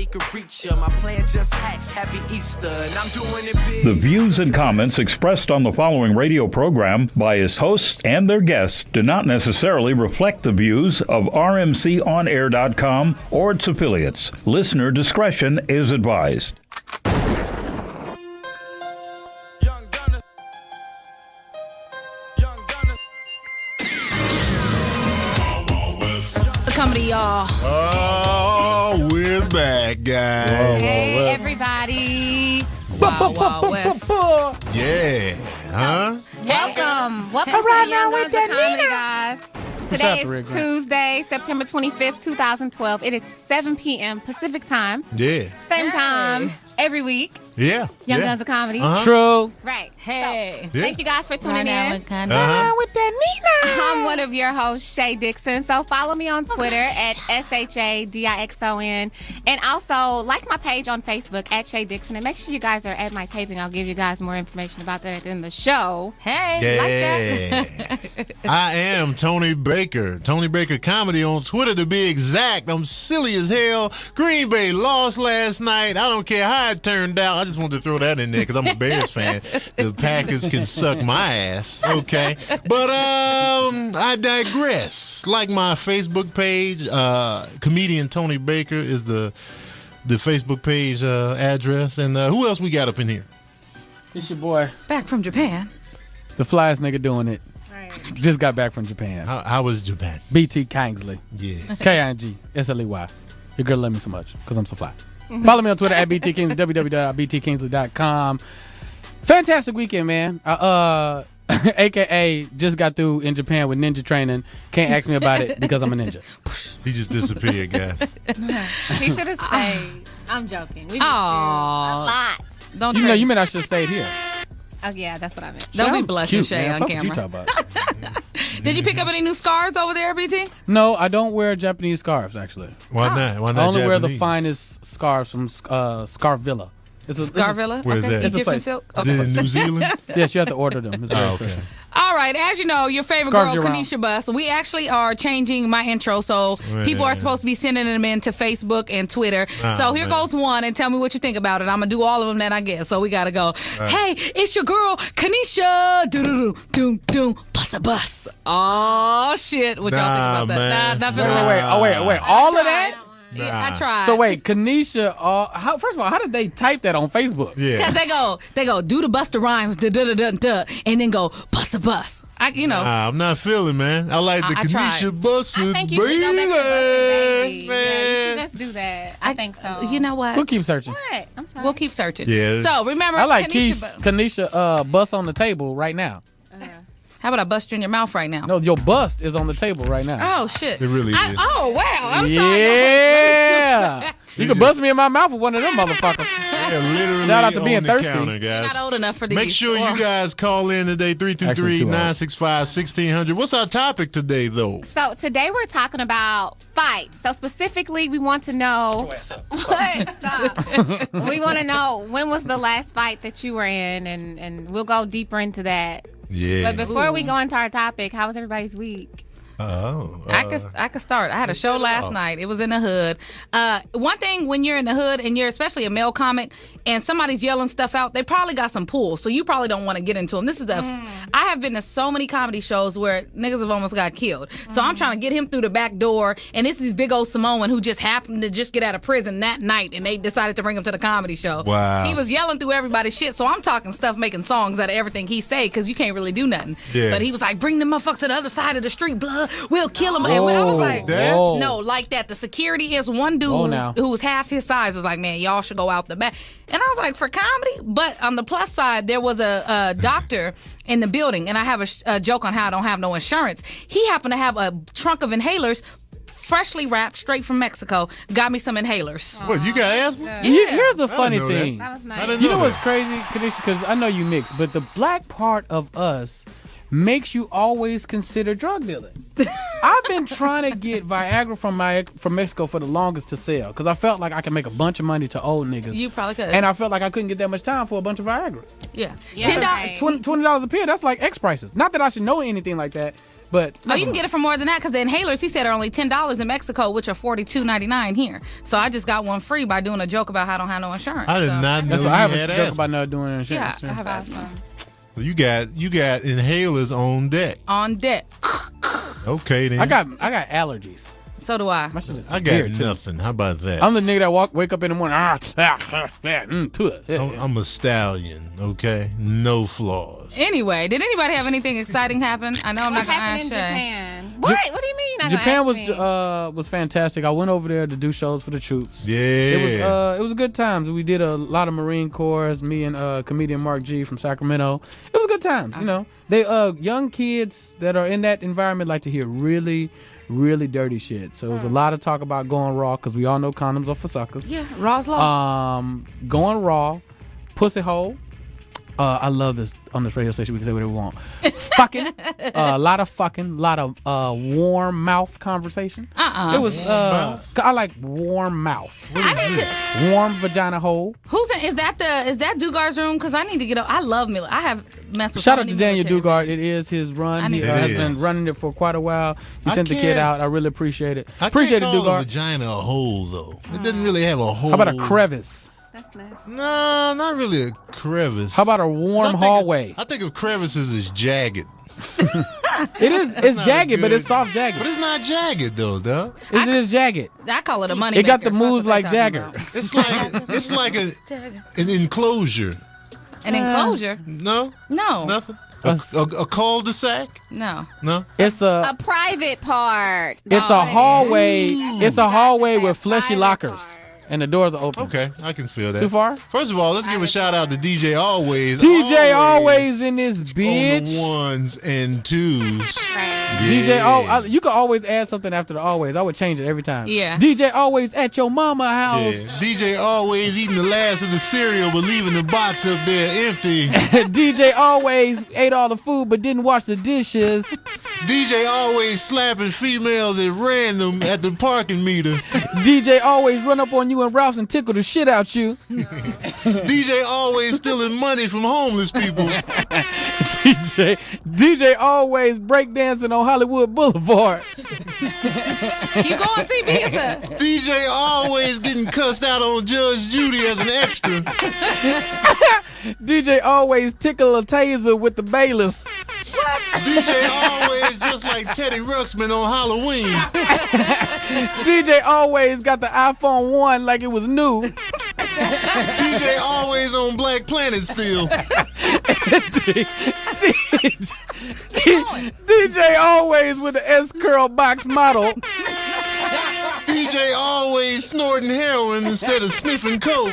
nobody could reach ya. My plan just hatched, happy Easter, and I'm doing it big. The views and comments expressed on the following radio program by its hosts and their guests do not necessarily reflect the views of RMCOnAir.com or its affiliates. Listener discretion is advised. Comedy, y'all. Oh, we're back, guys. Hey, everybody. Wild West. Yeah, huh? Welcome to Young Guns of Comedy, guys. Today is Tuesday, September 25th, 2012. It is 7 p.m. Pacific time. Yeah. Same time every week. Yeah. Young Guns of Comedy. True. Right. Hey. So, thank you guys for tuning in. With that Nina. I'm one of your hosts, Shay Dixon. So follow me on Twitter at SHADIXON. And also like my page on Facebook at Shay Dixon. And make sure you guys are at my taping. I'll give you guys more information about that at the end of the show. Hey, like that. I am Tony Baker. Tony Baker Comedy on Twitter to be exact. I'm silly as hell. Green Bay lost last night. I don't care how it turned out. I just wanted to throw that in there because I'm a Bears fan. The Packers can suck my ass. Okay. But I digress. Like my Facebook page, comedian Tony Baker is the Facebook page address. And who else we got up in here? It's your boy. Back from Japan. The flyest nigga doing it. Right. Just got back from Japan. How was Japan? BT Kingsley. Yeah. KINGSLEY. Your girl love me so much because I'm so fly. Follow me on Twitter at BT Kingsley, www.btkingsley.com. Fantastic weekend, man. AKA just got through in Japan with ninja training. Can't ask me about it because I'm a ninja. He just disappeared, guys. He should have stayed. I'm joking. We a lot. Don't you know? You meant I should have stayed here. Oh yeah, that's what I meant. Don't be blushing, Shay, on camera. You talk about. Did you pick up any new scarves over there, BT? No, I don't wear Japanese scarves, actually. Why not? Why not I only wear Japanese? the finest scarves from Scarvilla. Scarvilla? Where is that? Egyptian silk? Is it in New Zealand? Yes, you have to order them. It's very special. All right, as you know, your favorite Scarves girl, year Kanisha Bus, we actually are changing my intro, so people are supposed to be sending them in to Facebook and Twitter. So here goes one, and tell me what you think about it. I'm going to do all of them then, I guess, so we got to go. Hey, it's your girl, Kanisha. Doom, bus a bus. Oh, shit. What y'all think about that? Nah, not feeling that. Wait. All of that? Yeah, I tried. So wait, Kanisha, first of all, how did they type that on Facebook? Yeah. Because they go, do the Busta Rhymes, and then go, bus a bus. I'm not feeling, man. I like the Kanisha Bus. I think you should go back to Busta Baby. Yeah, you should just do that. I think so. You know what? We'll keep searching. What? I'm sorry. We'll keep searching. Yeah. So remember, I like Kanisha bust on the table right now. How about I bust you in your mouth right now? No, your bust is on the table right now. Oh, shit. It really is. Oh, wow. I'm sorry. Yeah. You can bust me in my mouth with one of them motherfuckers. Yeah, literally. Shout out to being on the thirsty. counter, guys. You're not old enough for these. Make sure you guys call in today, 323-965-1600. What's our topic today, though? So today we're talking about fights. So specifically, we want to know. What? Stop. We want to know when was the last fight that you were in, and we'll go deeper into that. Yeah. But before we go into our topic, how was everybody's week? I could start. I had a show last night. It was in the hood. One thing when you're in the hood and you're especially a male comic and somebody's yelling stuff out, they probably got some pull, so you probably don't want to get into them. This is I have been to so many comedy shows where niggas have almost got killed. So I'm trying to get him through the back door, and this is big old Samoan who just happened to just get out of prison that night, and they decided to bring him to the comedy show. Wow. He was yelling through everybody's shit, so I'm talking stuff, making songs out of everything he say, because you can't really do nothing. Yeah. But he was like, bring them motherfuckers to the other side of the street, blood. We'll kill him. And I was like, no, like that. The security is one dude who was half his size was like, man, y'all should go out the back. And I was like, for comedy? But on the plus side, there was a doctor in the building, and I have a joke on how I don't have no insurance. He happened to have a trunk of inhalers, freshly wrapped, straight from Mexico. Got me some inhalers. What, you got asthma? Here's the funny thing. That was nice. I didn't You know that. what's crazy, Kanisha? Because I know you mix, but the black part of us makes you always consider drug dealing. I've been trying to get Viagra from Mexico for the longest to sell because I felt like I could make a bunch of money to old niggas. You probably could. And I felt like I couldn't get that much time for a bunch of Viagra. Yeah. Yeah. $10. $20 a pill, that's like X prices. Not that I should know anything like that, But Oh, you can get it for more than that because the inhalers, he said, are only $10 in Mexico, which are $42.99 here. So I just got one free by doing a joke about how I don't have no insurance. I did So- not know That's you why I have had a joke asthma. about not doing Yeah, insurance. I have asthma. So you got inhalers on deck. On deck. Okay then. I got allergies. So do I. My shit is I severe, got too. nothing. How about that? I'm the nigga that wake up in the morning. I'm a stallion. Okay, no flaws. Anyway, did anybody have anything exciting happen? I know I'm What not going to happened ask in Shay. Japan? What do you mean? Not gonna Japan ask me? was fantastic. I went over there to do shows for the troops. Yeah. It was a good times. We did a lot of Marine Corps. Me and comedian Mark G from Sacramento. It was good times. You know, they young kids that are in that environment like to hear really dirty shit. So it was a lot of talk about going raw because we all know condoms are for suckers. Yeah, Raw's Law. Going raw, pussy hole. I love this on this radio station. We can say whatever we want. Fucking, a lot of fucking, lot of warm mouth conversation. It was. I like warm mouth. I need to. Warm vagina hole. Is that Dugar's room? Because I need to get up. I love military. I have messed with. Shout so out to many Daniel military. Dugard. It is his run. He need- has It been is. running it for quite a while. He I sent the kid can't- out. I really appreciate it. I Appreciate can't it, call a Dugard. vagina a hole though. It doesn't really have a hole. How about a crevice? That's nice. No, not really a crevice. How about a warm hallway? I think of crevices as jagged. It is. It's not jagged, but good. it's soft jagged. But it's not jagged though, dog. It is jagged. I call it a money. It got the maker. Fuck moves what they like talking Jagger. about. It's like an enclosure. An enclosure? No, No. nothing. A cul-de-sac? No. No. It's A private part. It's No, a it is. hallway. It's a hallway Private with fleshy lockers, part. and the doors are open. Okay, I can feel that. Too far? First of all, let's give a shout out to DJ Always. DJ always in this on the bitch. ones and twos. Right. DJ, Yeah. you could always add something after the always. I would change it every time. Yeah. DJ always at your mama Yeah. house. DJ always eating the last of the cereal but leaving the box up there empty. DJ always ate all the food but didn't wash the dishes. DJ always slapping females at random at the parking meter. DJ always run up on you and Ralph's and tickle the shit out you. DJ always stealing money from homeless people. DJ always breakdancing on Hollywood Boulevard. Keep going, TB. It's a- DJ always getting cussed out on Judge Judy as an extra. DJ always tickle a taser with the bailiff. DJ always just like Teddy Ruxpin on Halloween. DJ always got the iPhone 1 like it was new. DJ always on Black Planet still. DJ always with the S-curl box model. DJ always snorting heroin instead of sniffing coke.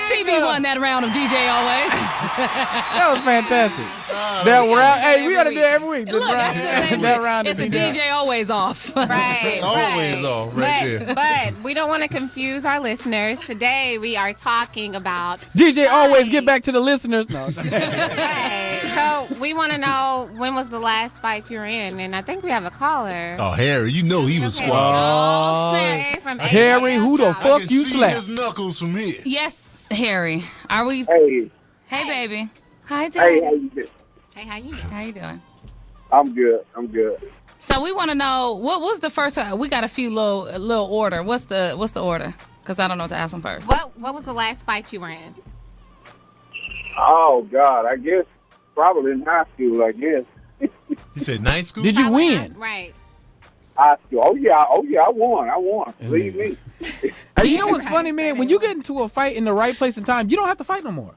TB won that round of DJ always. That was fantastic. That round, hey, we gotta do it every week. This Look, round, that round it's of a DJ always off. Right. Always right. off right but, there. But we don't want to confuse our listeners. Today we are talking about. DJ always get back to the listeners. No. Right. So we want to know when was the last fight you were in, and I think we have a caller. Oh, Harry, you know he was Okay. squad. Oh, snap. Harry from Harry, ATL who the Shop. I fuck can you see slap? his knuckles from here. Yes, Harry. Are we? Hey, Hey, baby. Hi, hey, Dad. how you doing? Hey, how you? How you doing? I'm good. I'm good. So we want to know what was the first. We got a few little order. What's the order? Because I don't know what to ask them first. What was the last fight you were in? Oh God, I guess probably in high school. I guess He said night school? Did you Probably win? not- Right. high school. Oh yeah, I won. Believe me. Hey, you know what's funny, man? When you get into a fight in the right place and time, you don't have to fight no more.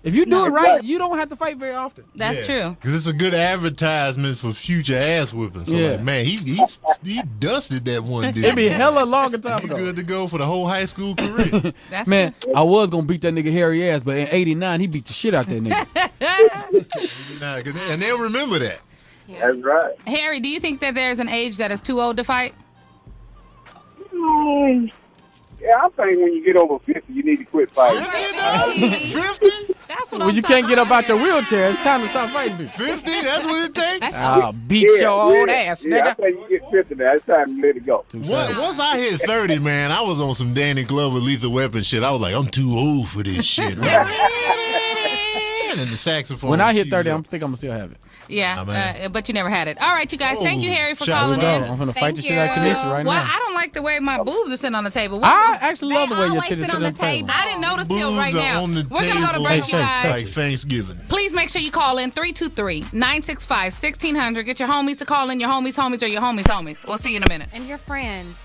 If you do it right, you don't have to fight very often. That's true. Because it's a good advertisement for future ass whipping. So, Yeah. like, man, he dusted that one dude. It'd be hella longer time He ago. good to go for the whole high school career. That's Man, true. I was gonna beat that nigga Harry ass, but in '89 he beat the shit out that nigga. Nah, 'cause and they'll remember that. That's right. Harry, do you think that there's an age that is too old to fight? Yeah, I think when you get over 50, you need to quit fighting. 50, though? 50? That's what When I'm you can't get up out your talking wheelchair, it's time to stop fighting people. 50? That's what it takes? That's I'll beat your old ass, Yeah, I nigga. think you get 50 now. It's time to let it go. Once I hit 30, man, I was on some Danny Glover Lethal Weapon shit. I was like, I'm too old for this shit. And then the saxophone. When I hit 30, I think I'm gonna still have it. Yeah, but you never had it. All right, you guys. Thank you, Harry, for Shots calling fired. in. I'm gonna fight Thank the shit out of you. Kanisha right Well, now. I don't like the way my boobs are sitting on the table. I actually love the They way your always titties sit sit on on the the table. I didn't notice till Boobs right are now. on the We're gonna go to table break, Hey, you guys. like Thanksgiving. Please make sure you call in 323-965-1600. Get your homies to call in, your homies' homies, or your homies' homies. We'll see you in a minute. And your friends.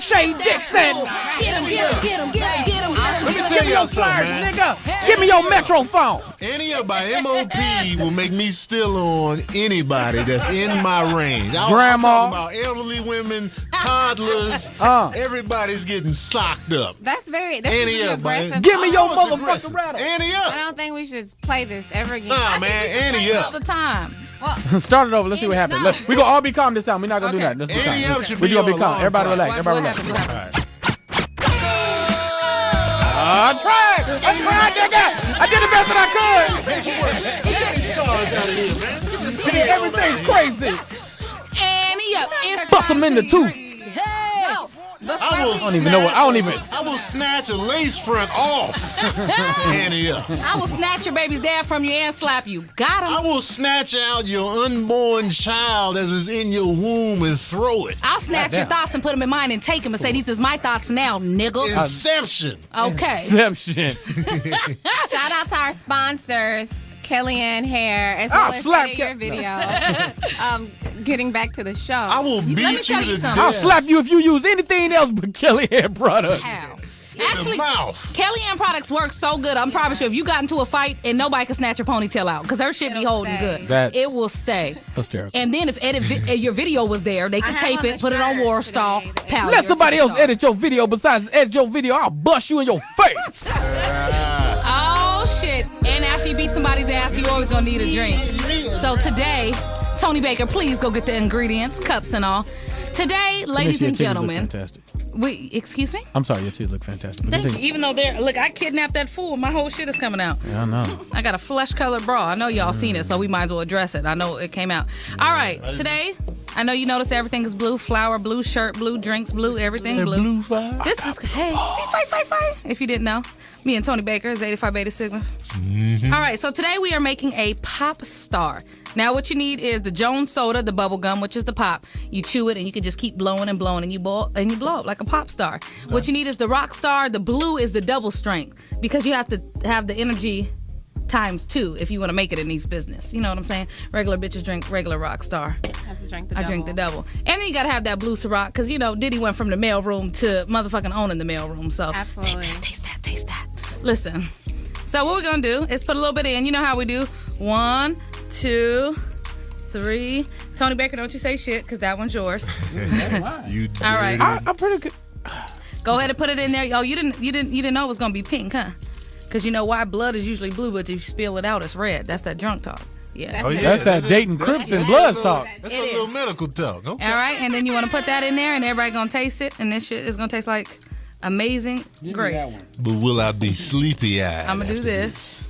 Shay Dixon. Get him. Let me tell y'all something, man. Nigga, give me your Metro phone. Any by MOP will make me still on anybody that's in my range. I'm Grandma. talking about elderly women, toddlers. Everybody's getting socked up. That's really man. aggressive. Give me your Aggressive. motherfucking rattle. Annie I up. don't think we should play this ever again. Nah, man, Annie all up. the time. Start it over. Let's see what happens. No. We gonna all be calm this time. We're not gonna do Okay. that. Let's be Annie calm. up should We're be gonna be on calm. long Everybody time. relax. Watch Everybody what relax. happens. I tried, nigga. I did the best that I could. Everything's crazy. Annie up. It's Bust time 'em in the to tooth. breathe. Hey. No. I don't even know what- I don't even- I will snatch a lace front off. Annie up. I will snatch your baby's dad from you and slap you. Got I him. will snatch out your unborn child as is in your womb and throw it. I'll snatch your Goddamn. thoughts and put them in mine and take them and say, these is my thoughts now, nigga. Inception. Okay. Deception. Shout out to our sponsors, Kellyanne Hair, as I'll well as slap edit your video. Getting back to the show. I will Let me beat tell you you to something. I'll death. slap you if you use anything else but Kellyanne product. Ow. In the Actually, mouth. Kellyanne products work so good. I'm probably sure if you got into a fight and nobody can snatch your ponytail out because her shit be It'll holding stay. good. That's it will stay. hysterical. And then if your video was there, they could I have tape on it, the put it on shirt Warstar, today, the pal. Let you're somebody a else superstar. edit your video. Besides edit your video, I'll bust you in your face. Oh shit! And after you beat somebody's ass, you always gonna need a drink. So today, Tony Baker, please go get the ingredients, cups and all. Today, ladies and gentlemen, Fantastic. excuse me. I'm sorry, your teeth look fantastic. Thank you. Even though I kidnapped that fool. My whole shit is coming out. Yeah, I know. I got a flesh-colored bra. I know y'all seen it, so we might as well address it. I know it came out. All right, today, I know you notice everything is blue. Flower blue, shirt blue, drinks blue, everything blue. Blue fire. This is, hey, see, fight. If you didn't know, me and Tony Baker is 85 Beta Sigma. All right, so today we are making a Pop Star. Now, what you need is the Jones Soda, the bubble gum, which is the pop. You chew it and you can just keep blowing and blowing, and you blow up like a pop star. What you need is the Rock Star. The blue is the double strength because you have to have the energy times 2 if you want to make it in these business. You know what I'm saying? Regular bitches drink regular Rock Star. have to drink the I drink the double. And then you gotta have that blue Ciroc because you know Diddy went from the mailroom to motherfucking owning the mailroom. So Absolutely. taste that. Listen. So what we're gonna do is put a little bit in. You know how we do. 1, 2, 3. Tony Baker, don't you say shit because that one's yours. You All right. I'm pretty good. Go ahead and put it in there. Oh, you didn't know it was gonna be pink, huh? Because you know why blood is usually blue, but if you spill it out, it's red. That's that drunk talk. Yeah. Oh, yeah. That's that Dayton Crips and Bloods talk. That's It a little is. medical talk. Okay. All right, and then you want to put that in there, and everybody gonna taste it, and this shit is gonna taste like amazing grace. But will I be sleepy-eyed? I'm gonna do after this.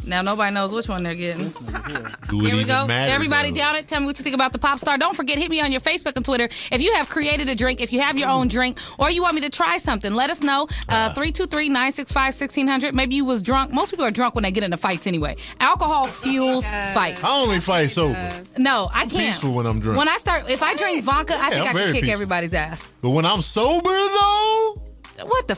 Now nobody knows which one they're getting. Do it Here we even go. matter, Everybody though? down it. Tell me what you think about the Pop Star. Don't forget, hit me on your Facebook and Twitter. If you have created a drink, if you have your own drink, or you want me to try something, let us know. 323-965-1600. Maybe you was drunk. Most people are drunk when they get into fights anyway. Alcohol fuels fights. I only fight sober. No, I can't. Peaceful when I'm drunk. When I start, if I drink vodka, I think I'm I very can kick peaceful. everybody's ass. But when I'm sober, though, What the?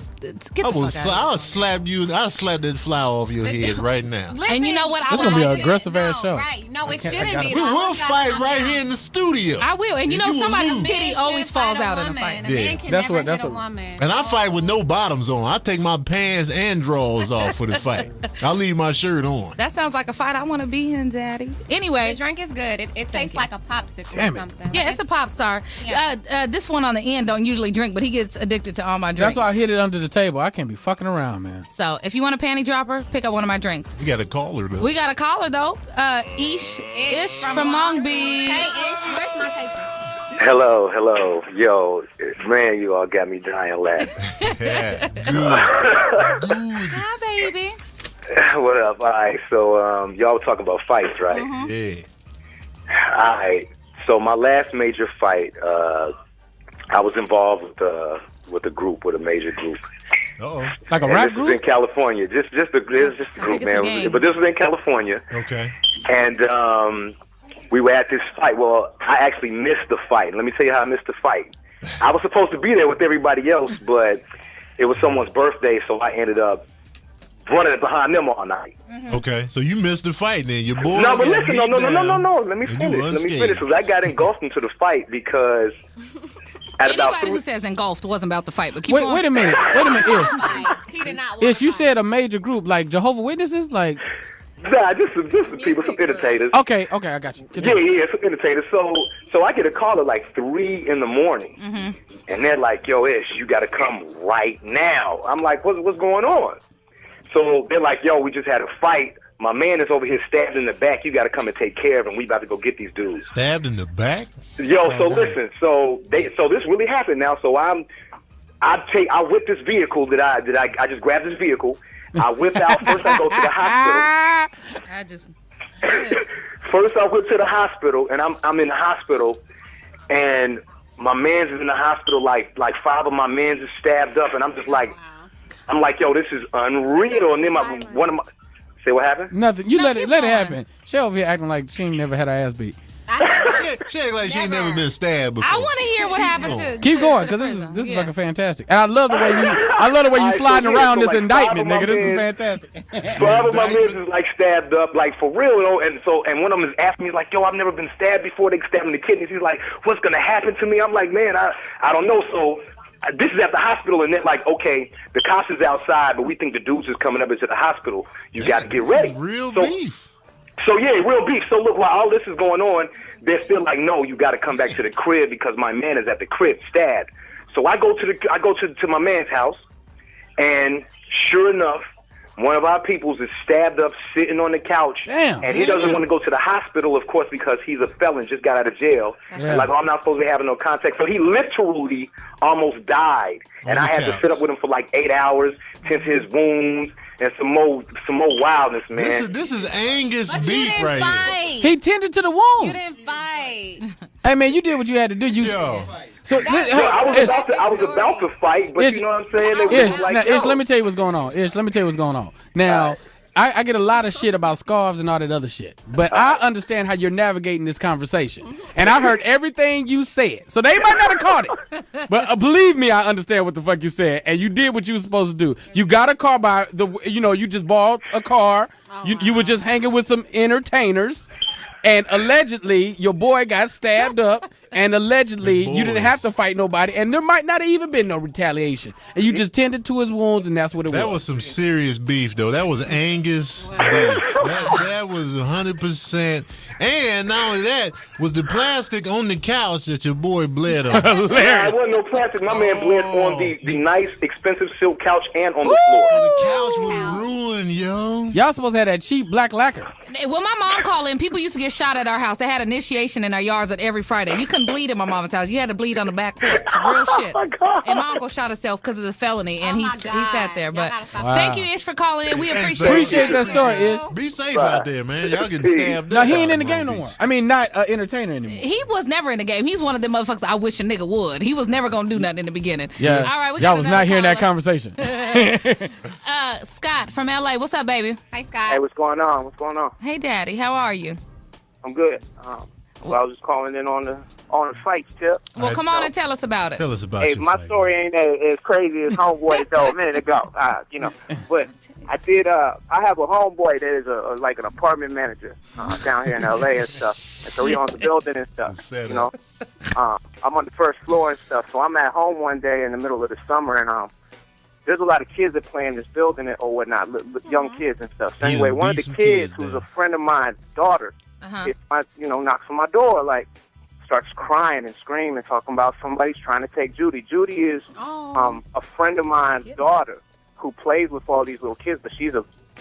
Get the fuck out. I'll slap you. I'll slap that flower off your head right now. Listen, And you know what? I This would gonna be like an to- aggressive ass show. Right. No, it shouldn't gotta- be. We though. will It's gotta fight come right out. here in the studio. I will. And you know will somebody's lose. titty Man always should falls fight out in a woman. fight. A man can That's never what- that's hit a what- woman. And I fight with no bottoms on. I take my pants and drawers off for the fight. I'll leave my shirt on. That sounds like a fight I want to be in, Daddy. Anyway, The drink is good. It tastes you. like a popsicle Damn or it. something. yeah, it's a pop star. Yeah. This one on the end don't usually drink, but he gets addicted to all my drinks. That's why I hit it under the table. I can't be fucking around, man. So if you want a panty dropper, pick up one of my drinks. You got to call her though. We got a caller though. Ish from Long Beach. Hey, Ish, where's my paper? Hello. Yo, man, you all got me dying laughing. Yeah. Good. Hi, baby. What up? All right, so y'all were talking about fights, right? Yeah. All right. So my last major fight, I was involved with a group, with a major group. Uh-oh. Like a And rap this was in group? California. Just a group, it's a man. game. But this was in California. Okay. And we were at this fight. Well, I actually missed the fight. Let me tell you how I missed the fight. I was supposed to be there with everybody else, but it was someone's birthday, so I ended up running behind them all night. Okay. So you missed the fight then. Your boy. No, but got listen, beat down, no. Let me and you finish. were Let me unscathed. finish, because I got engulfed into the fight because At about Anybody who says engulfed wasn't about to fight, but keep going. Wait a minute, Ish. He did not. Ish, you said a major group like Jehovah's Witnesses, like. Nah, just some people, some entertainers. Okay, I got you. Yeah, some entertainers. So I get a call at like 3 in the morning, and they're like, "Yo, Ish, you got to come right now." I'm like, "What's going on?" So they're like, "Yo, we just had a fight. My man is over here stabbed in the back. You got to come and take care of him. We about to go get these dudes." Stabbed in the back? Yo, so listen, so this really happened now. So I whip this vehicle that I just grabbed this vehicle. I whip out. First I go to the hospital. First I went to the hospital, and I'm in the hospital, and my man's is in the hospital. Like 5 of my man's is stabbed up, and I'm just like, yo, this is unreal. And then one of my say what happened? Nothing. You let it happen. She over here acting like she ain't never had her ass beat. She act like she ain't never been stabbed before. I want to hear what happened to. Keep going, because this is fucking fantastic, and I love the way you sliding around this indictment, nigga. This is fantastic. 5 of my men is like stabbed up, like for real, you know. And one of them is asking me like, "Yo, I've never been stabbed before." They stabbed me in the kidneys. He's like, "What's gonna happen to me?" I'm like, "Man, I don't know." So this is at the hospital, and they're like, "Okay, the cops is outside, but we think the dudes is coming up into the hospital. You got to get ready." Real beef. So yeah, real beef. So look, while all this is going on, they're still like, "No, you got to come back to the crib because my man is at the crib stabbed." So I go to my man's house, and sure enough, one of our peoples is stabbed up, sitting on the couch. Damn. And he doesn't want to go to the hospital, of course, because he's a felon, just got out of jail. Yeah. Like, I'm not supposed to be having no contact. So he literally almost died, and I had to sit up with him for like 8 hours, tend to his wounds. And some more wildness, man. This is Angus But beef you didn't right fight. here. He tended to the wounds. You didn't fight. Hey man, you did what you had to do. So I was about to fight, but you know what I'm saying? Ish, let me tell you what's going on. Now, I get a lot of shit about scarves and all that other shit, but I understand how you're navigating this conversation, and I heard everything you said. So they might not have caught it, but believe me, I understand what the fuck you said, and you did what you were supposed to do. You got a car you just bought a car. You were just hanging with some entertainers. And allegedly, your boy got stabbed up, and allegedly, you didn't have to fight nobody, and there might not have even been no retaliation. And you just tended to his wounds, and that's what it was. That was some serious beef, though. That was Angus beef. That was 100%. And not only that, was the plastic on the couch that your boy bled on. Yeah, it wasn't no plastic. My man bled on the nice, expensive silk couch and on the floor. The couch was ruined, yo. Y'all supposed to have that cheap black lacquer. When my mom called in, people used to get shot at our house. They had initiation in our yards at every Friday. You couldn't bleed in my mom's house. You had to bleed on the back porch. Real shit. Oh, my God. And my uncle shot himself because of the felony, and he sat there. But Wow. thank you, Ish, for calling in. We Appreciate that story, Ish. Be safe out there, man. Y'all getting stabbed No, up. he ain't in the game no more. I mean, not an entertainer anymore. He was never in the game. He's one of them motherfuckers I wish a nigga would. He was never going to do nothing in the beginning. Yeah. All right, we y'all got was another not hearing that caller. conversation. Scott from LA. What's up, baby? Hey, Scott. Hey, what's going on? What's going on? Hey, Daddy. How are you? I'm good. Well, I was just calling in on the fights tip. Well, come on and tell us about it. Tell us about Hey, your my fight. story ain't as crazy as homeboy told a minute ago. But I did. I have a homeboy that is like an apartment manager down here in LA and stuff. And so he owns a building and stuff. You know, I'm on the first floor and stuff. So I'm at home one day in the middle of the summer, and there's a lot of kids that play in this building or whatnot, young kids and stuff. So anyway, one of the kids who's a friend of mine's daughter, knocks on my door, like, starts crying and screaming, talking about somebody's trying to take Judy. Judy is a friend of mine's daughter who plays with all these little kids, but she's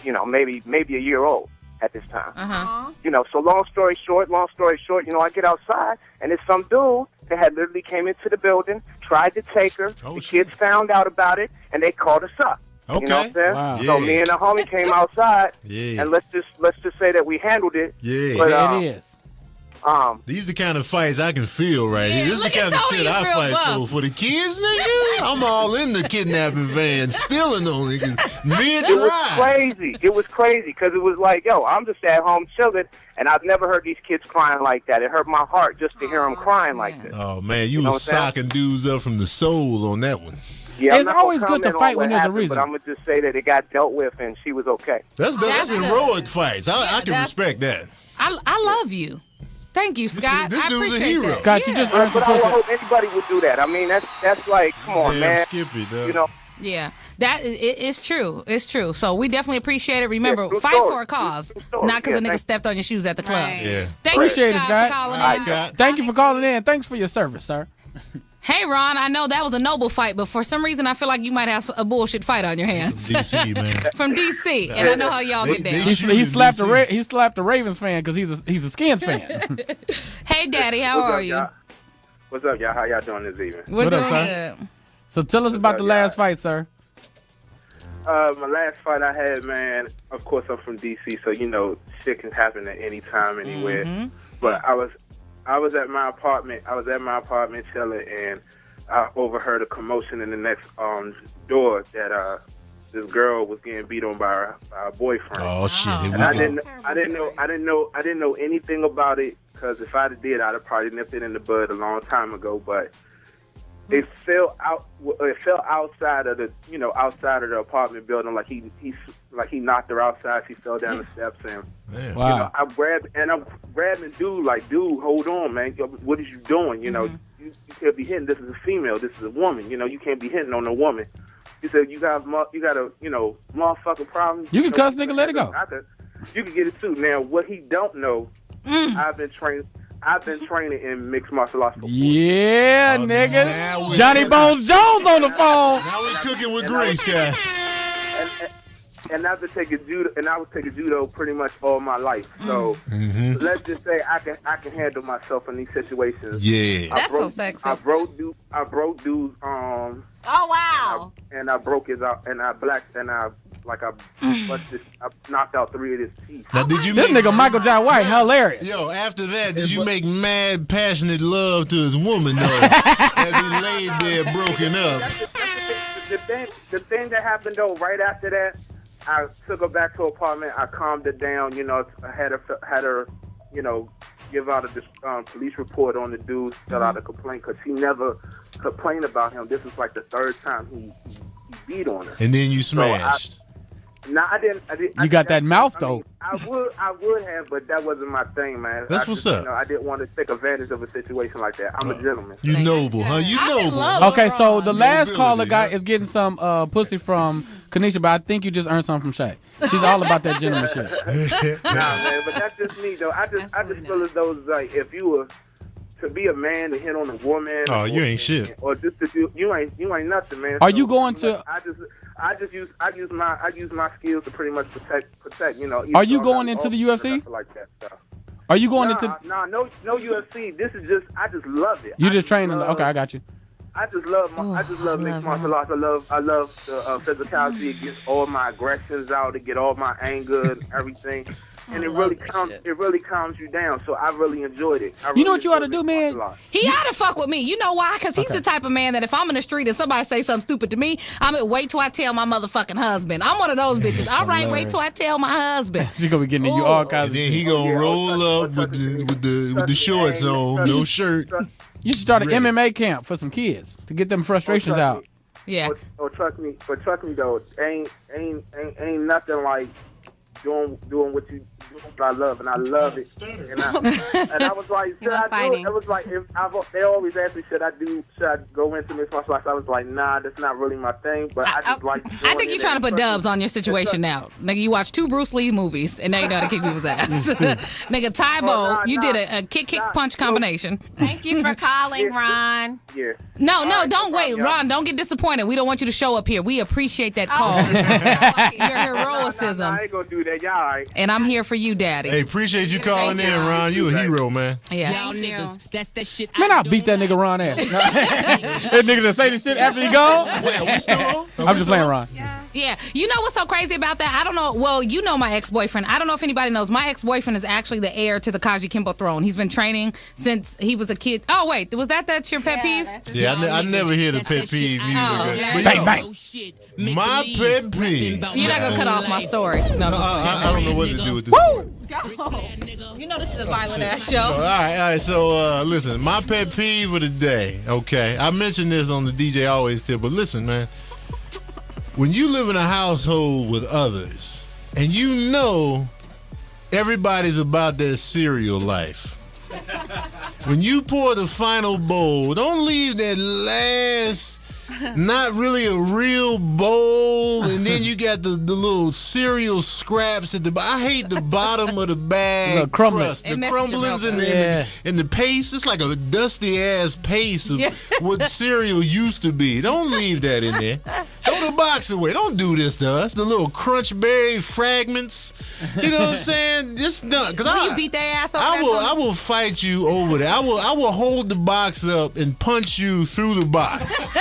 maybe a year old at this time. So long story short, I get outside, and it's some dude that had literally came into the building, tried to take her. The kids found out about it, and they called us up. Okay. You know what I'm saying? Wow. So me and the homie came outside, Yeah. and let's just say that we handled it. Yeah. But, Yeah, it is. These the kind of fights I can feel right here. This is the look at kind of Tony, shit he's I real fight buff. for the kids, nigga. I'm all in the kidnapping van, stealing on niggas. It was crazy. It was crazy because it was like, yo, I'm just at home chilling, and I've never heard these kids crying like that. It hurt my heart just to hear them crying like this. Oh man, you know was what I'm saying? socking dudes up from the soul on that one. Yeah, I'm It's not gonna always good to comment on fight what when there's a happened, reason. But I'm gonna just say that it got dealt with, and she was okay. That's That's heroic good. fights. I can that's- respect that. I love you. Thank you, Scott. This I dude's a appreciate hero. that. Scott, you just earned some But I would pussy. hope anybody would do that. I mean, that's like, come on, Damn man. Skippy, dog. You know, Yeah, it's true. It's true. So we definitely appreciate it. Remember, Yeah, true fight story. for a cause, True story. not because Yeah, a nigga thank- stepped on your shoes at the club. Right. Yeah. Thank Appreciate you, it, Scott, Scott. for calling All right, in. Scott. Thank you for calling in. Thanks for your service, sir. Hey, Ron, I know that was a noble fight, but for some reason I feel like you might have a bullshit fight on your hands. DC, man. From DC, and I know how y'all get They down. shoot He in slapped DC. he slapped the Ravens fan because he's a Skins fan. Hey, Daddy, how What's are up, you? y'all? What's up, y'all? How y'all doing this evening? We're What up, doing son? good. So tell us about the last fight, sir. My last fight I had, man, of course I'm from DC, so you know shit can happen at any time, anywhere. Mm-hmm. But I was at my apartment. I was at my apartment chilling, and I overheard a commotion in the next door that this girl was getting beat on by her boyfriend. Oh shit! Here we And I go. didn't know anything about it, because if I did, I'd have probably nipped it in the bud a long time ago. But it fell outside of the apartment building, like he knocked her outside. She fell down the steps, and Damn. Wow. I'm grabbing dude, like, dude, hold on, man. Yo, what is you doing? You know, you can't be hitting. This is a female. This is a woman. You know, you can't be hitting on a woman. He said, you got a motherfucking problem. You can cuss, nigga, let it go. You can get it too. Now, what he don't know, I've been training in mixed martial arts for Yeah, Oh, now nigga. we Johnny cooking. Bones Jones on the phone. Now we cooking with grease, guys. and I've been taking judo, and I was taking judo pretty much all my life. So let's just say I can handle myself in these situations. Yeah. That's so sexy. I broke dude's arm, Oh wow. and I broke his out, and I knocked out 3 of his teeth. Now, did you This make nigga Michael John White, hilarious. Yo, after that, did you make mad, passionate love to his woman, though, as he laid there broken up? The thing that happened though, right after that, I took her back to her apartment. I calmed her down. You know, I had her, you know, give out a police report on the dude, fill out a complaint, because she never complained about him. This was like the 3rd time he beat on her. And then you smashed. No, I didn't. You got that mouth, though. I would have, but that wasn't my thing, man. That's what's up. You know, I didn't want to take advantage of a situation like that. I'm a gentleman. You noble, huh? You I noble. love Okay, so the last Mobility, caller guy yeah. is getting some pussy from Kanisha, but I think you just earned something from Shay. She's all about that gentleman shit. Nah, man, but that's just me though. I just feel as though it's like if you were to be a man to hit on a woman. Oh, you ain't shit. Or just to do, you ain't nothing, man. Are you going to- I use my skills to pretty much protect. You know. Are you going into the UFC? Like that stuff. Are you going into? No UFC. This is just I just love it. You just training? Okay, I got you. I just love mixed martial arts. I love the physicality. It gets all my aggressions out. It get all my anger and everything. And it really calms you down. So I really enjoyed it. You know what you ought to do, man? He ought to fuck with me. You know why? Because he's the type of man that if I'm in the street and somebody say something stupid to me, I'm gonna wait till I tell my motherfucking husband. I'm one of those bitches. All right, wait till I tell my husband. She gonna be getting in you all kinds And of then he shit. gonna roll up with the shorts on, no shirt. You should start an Ready. MMA camp for some kids to get them frustrations out. Yeah. Trust me though, ain't nothing like doing what you do. What I love, and I love it. And I was like, should I do fighting. it? It was like they always ask me, should I go into mixed martial arts? I was like, nah, that's not really my thing. But I just like. I think you're trying to put dubs on your situation now. Nigga, you watched 2 Bruce Lee movies and now you know how to kick people's ass. Nigga, Tybo, you did a kick, punch combination. Thank you for calling, Ron. Yeah. No, right, don't no wait. problem, y'all. Ron, don't get disappointed. We don't want you to show up here. We appreciate that call. Your heroicism. Nah, I ain't gonna do that. Y'all all right. And I'm here for you, Daddy. Hey, appreciate you calling in, Ron. You a hero, man. Yeah. Thank you. That's that shit. Man, I'll beat that nigga Ron ass. That nigga that say the shit after he gone. Wait, are we still on? I'm just playing Ron. Yeah. You know what's so crazy about that? I don't know. Well, you know my ex-boyfriend. I don't know if anybody knows. My ex-boyfriend is actually the heir to the Kaji Kimbo throne. He's been training since he was a kid. Oh, wait. Was that's your pet peeves? Yeah, I never hear the pet peeve either. yeah. But Bang, yo, bang. my pet peeve. You're not going to cut off my story. No, I don't know what to do with this. you know this is a violent ass show. All right. So, listen, my pet peeve of the day, okay? I mentioned this on the DJ Always tip, but listen, man. When you live in a household with others and you know everybody's about their cereal life, when you pour the final bowl, don't leave that last, not really a real bowl, and then you got the little cereal scraps at the bottom. I hate the bottom of the bag crust, the crumblings and the paste. It's like a dusty ass paste of what cereal used to be. Don't leave that in there. Throw the box away. Don't do this to us. The little crunch berry fragments. You know what I'm saying? Just done. Cause you beat their ass over I will fight you over there. I will hold the box up and punch you through the box.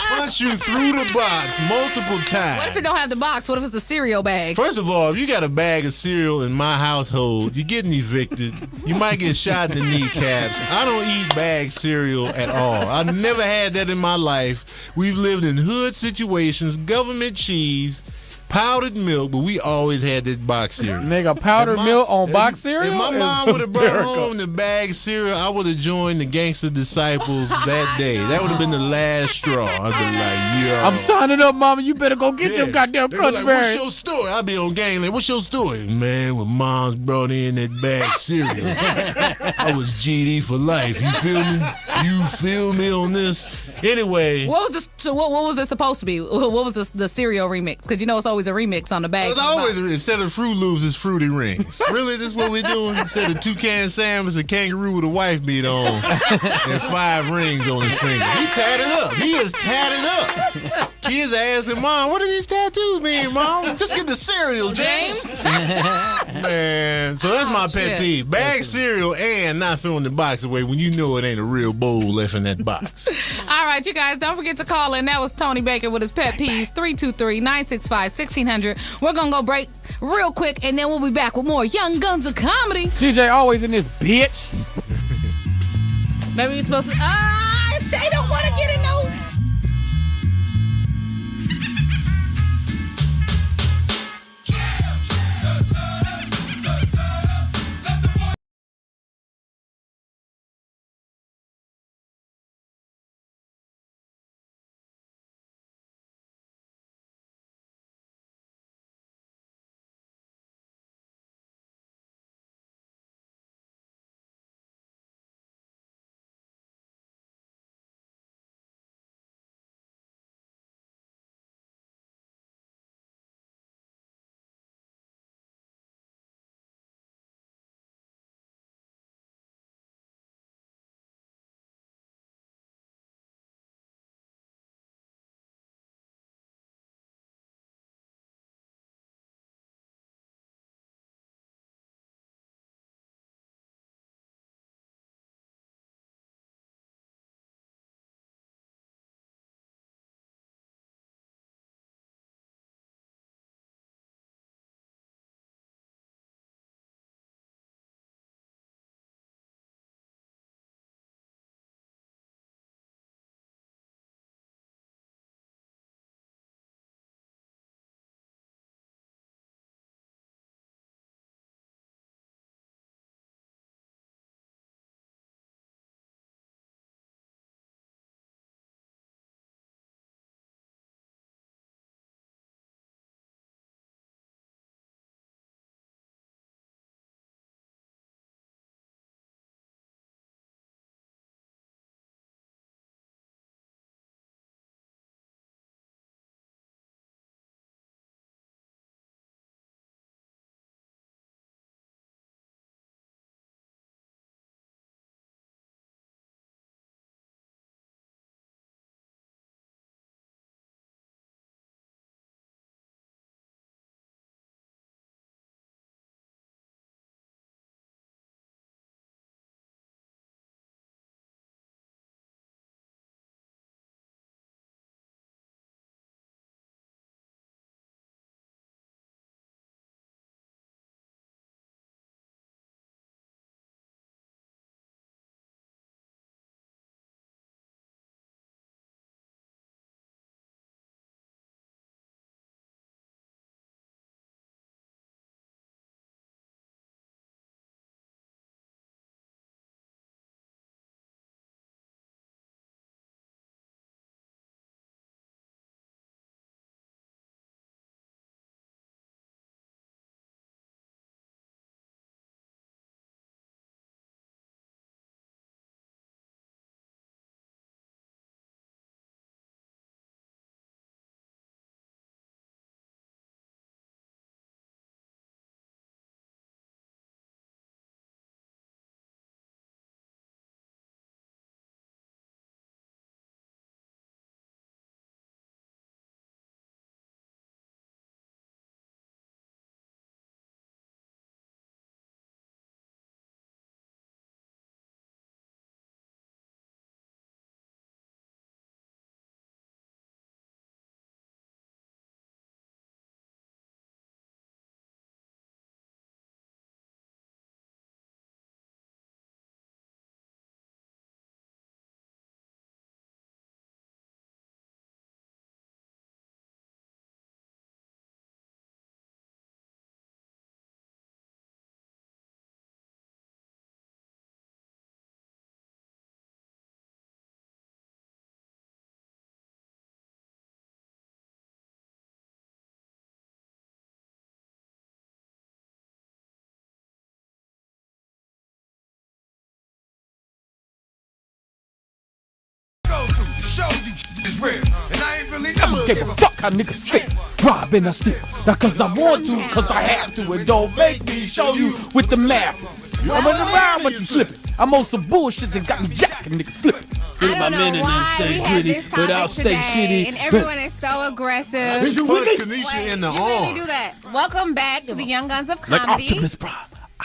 Punch you through the box multiple times. What if it don't have the box? What if it's the cereal bag? First of all, if you got a bag of cereal in my household, you're getting evicted. You might get shot in the kneecaps. I don't eat bag cereal at all. I never had that in my life. We've lived in hood situations, government cheese, powdered milk, but we always had that box cereal. Nigga, powdered milk on box cereal? If my mom would have brought home the bag cereal, I would have joined the Gangster Disciples that day. That would have been the last straw. I'd be like, yo. I'm signing up, mama. You better go get them goddamn crunch like, berries. What's your story? I'll be on Gangland. What's your story? Man, when mom's brought in that bag cereal, I was GD for life. You feel me? You feel me on this? Anyway. What was this? So what was it supposed to be? What was the cereal remix? Because you know it's always a remix on the bag. It's always, instead of Fruit Loops, it's Fruity Rings. Really, this is what we're doing? Instead of Toucan Sam, it's a kangaroo with a wife beat on and 5 rings on his finger. He tatted up. He is tatted up. Kids are asking, Mom, what do these tattoos mean, Mom? Just get the cereal, James. Man, so that's my pet peeve. Bag cereal and not throwing the box away when you know it ain't a real bowl left in that box. All right, you guys, don't forget to call in. That was Tony Baker with his pet peeves, 323-965-1600. We're going to go break real quick, and then we'll be back with more Young Guns of Comedy. DJ always in this bitch. Maybe you're supposed to... Shay don't want to get in no... is real. And I ain't really never Give a fuck how niggas feel. Robbing us still. Not cause I want to, cause I have to. And don't make me show you with the math. I'm around, but you slipping. I'm on some bullshit that got me jacking niggas flipping. I don't know why we had this topic today, and everyone is so aggressive. Punch Kanisha in the you arm. really do that. Welcome back to the Young Guns of Like Comedy. Optimus Prime.